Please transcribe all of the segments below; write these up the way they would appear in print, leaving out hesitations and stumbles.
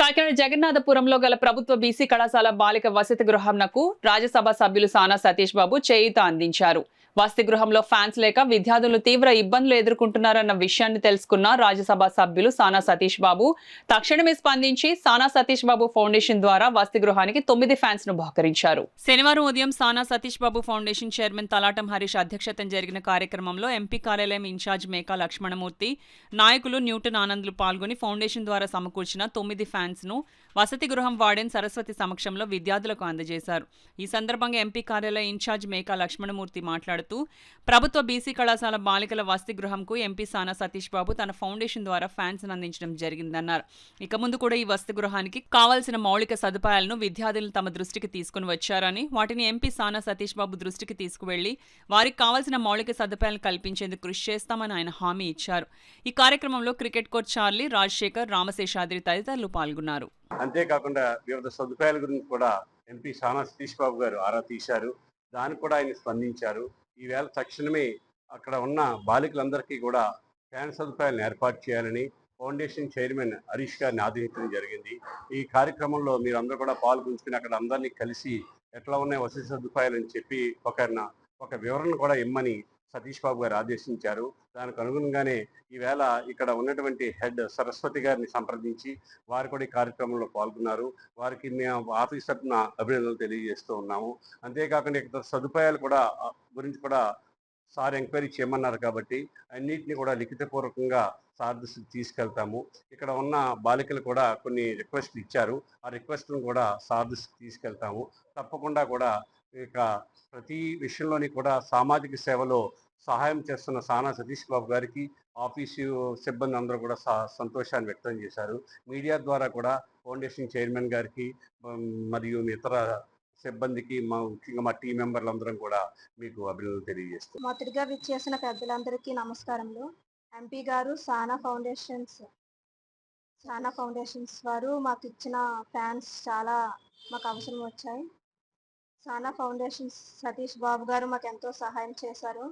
కాకినాడ జగన్నాథపురంలో గల ప్రభుత్వ బీసీ కళాశాల బాలిక వసతి గృహంనకు రాజ్యసభ సభ్యులు సానా సతీష్ బాబు చేయూత అందించారు. వసతి గృహంలో ఫ్యాన్స్ లేక విద్యార్థులు తీవ్ర ఇబ్బందులు ఎదుర్కొంటున్నారన్న విషయాన్ని తెలుసుకున్న రాజ్యసభ సభ్యులు సానా సతీష్ బాబు తక్షణమే స్పందించి సానా సతీష్ బాబు ఫౌండేషన్ ద్వారా వసతి గృహానికి 9 ఫ్యాన్స్ ను బహుకరించారు. శనివారం ఉదయం సానా సతీష్ బాబు ఫౌండేషన్ చైర్మన్ తలాటం హరీష్ అధ్యక్షతన జరిగిన కార్యక్రమంలో ఎంపీ కార్యాలయం ఇన్ఛార్జ్ మేకా లక్ష్మణమూర్తి, నాయకులు న్యూటన్ ఆనంద్లు పాల్గొని ఫౌండేషన్ ద్వారా సమకూర్చిన 9 ఫ్యాన్స్ ను వసతి గృహం వార్డెన్ సరస్వతి సమక్షంలో విద్యార్థులకు అందజేశారు. ఈ సందర్భంగా ఎంపీ కార్యాలయ ఇన్ఛార్జ్ మేకా లక్ష్మణమూర్తి మాట్లాడుతూ, ప్రభుత్వ బీసీ కళాశాల బాలికల వసతి గృహంకు ఎంపీ సానా సతీష్ బాబు తన ఫౌండేషన్ ద్వారా ఫ్యాన్స్ అందించడం జరిగిందన్నారు. ఇక ముందు కూడా ఈ వసతి గృహానికి కావాల్సిన మౌలిక సదుపాయాలను విద్యార్థులు తమ దృష్టికి తీసుకుని వచ్చారని, వాటిని ఎంపీ సానా సతీష్ బాబు దృష్టికి తీసుకువెళ్లి వారికి కావాల్సిన మౌలిక సదుపాయాలను కల్పించేందుకు కృషి చేస్తామని ఆయన హామీ ఇచ్చారు. ఈ కార్యక్రమంలో క్రికెట్ కోచ్ చార్లీ, రాజశేఖర్, రామశేషాద్రి తదితరులు పాల్గొన్నారు. అంతేకాకుండా వివిధ సదుపాయాల గురించి కూడా ఎంపీ సానా సతీష్ బాబు గారు ఆరా తీశారు. దానికి కూడా ఆయన స్పందించారు. ఈవేళ తక్షణమే అక్కడ ఉన్న బాలికలందరికీ కూడా ఫ్యాన్ సదుపాయాలను ఏర్పాటు చేయాలని ఫౌండేషన్ చైర్మన్ హరీష్ గారిని ఆదేశించడం జరిగింది. ఈ కార్యక్రమంలో మీరందరూ కూడా పాల్గొంచుకుని అక్కడ అందరినీ కలిసి ఎట్లా ఉన్నాయి వసతి సదుపాయాలు అని చెప్పి ఒక వివరణ కూడా ఇమ్మని సతీష్ బాబు గారు ఆదేశించారు. దానికి అనుగుణంగానే ఈవేళ ఇక్కడ ఉన్నటువంటి హెడ్ సరస్వతి గారిని సంప్రదించి వారు కూడా ఈ కార్యక్రమంలో పాల్గొన్నారు. వారికి మేము ఆఫీస్ తరఫున అభినందనలు తెలియజేస్తూ ఉన్నాము. అంతేకాకుండా ఇక్కడ సదుపాయాలు కూడా గురించి కూడా సార్ ఎంక్వైరీ చేయమన్నారు కాబట్టి అన్నింటినీ కూడా లిఖితపూర్వకంగా సార్ దృష్టికి తీసుకెళ్తాము. ఇక్కడ ఉన్న బాలికలు కూడా కొన్ని రిక్వెస్ట్లు ఇచ్చారు. ఆ రిక్వెస్ట్లను కూడా సార్ దృష్టికి తీసుకెళ్తాము. తప్పకుండా కూడా ఇక ప్రతి విషయంలోని కూడా సామాజిక సేవలో సహాయం చేస్తున్న సానా సతీష్ బాబు గారికి ఆఫీసు సిబ్బంది అందరూ కూడా సంతోషాన్ని వ్యక్తం చేశారు. మీడియా ద్వారా కూడా ఫౌండేషన్ చైర్మన్ గారికి మరియు ఇతర సిబ్బందికి ముఖ్యంగా మా టీం మెంబర్లందరం కూడా మీకు అభినందనలు తెలియజేస్తాం. మొదటిగా విచ్చేసిన పెద్దలందరికీ నమస్కారములు. ఎంపీ గారు సానా ఫౌండేషన్స్ వారు మాకు ఇచ్చిన ఫ్యాన్స్ చాలా మాకు అవసరం వచ్చాయి. సానా ఫౌండేషన్స్ సతీష్ బాబు గారు మాకు ఎంతో సహాయం చేశారు.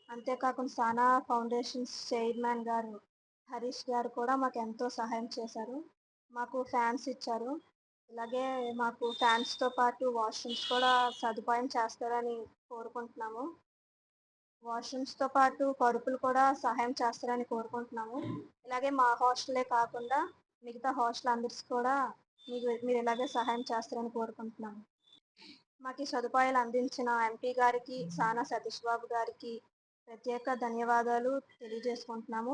అంతేకాకుండా సానా ఫౌండేషన్స్ చైర్మన్ గారు హరీష్ గారు కూడా మాకు ఎంతో సహాయం చేశారు. మాకు ఫ్యాన్స్ ఇచ్చారు. ఇలాగే మాకు ఫ్యాన్స్తో పాటు వాష్రూమ్స్ కూడా సదుపాయం చేస్తారని కోరుకుంటున్నాము. వాష్రూమ్స్తో పాటు పరుపులు కూడా సహాయం చేస్తారని కోరుకుంటున్నాము. ఇలాగే మా హాస్టలే కాకుండా మిగతా హాస్టల్ అందరికీ కూడా మీరు ఇలాగే సహాయం చేస్తారని కోరుకుంటున్నాము. మాకు ఈ సదుపాయాలు అందించిన ఎంపీ గారికి, సానా సతీష్ బాబు గారికి ప్రత్యేక ధన్యవాదాలు తెలియజేసుకుంటున్నాము.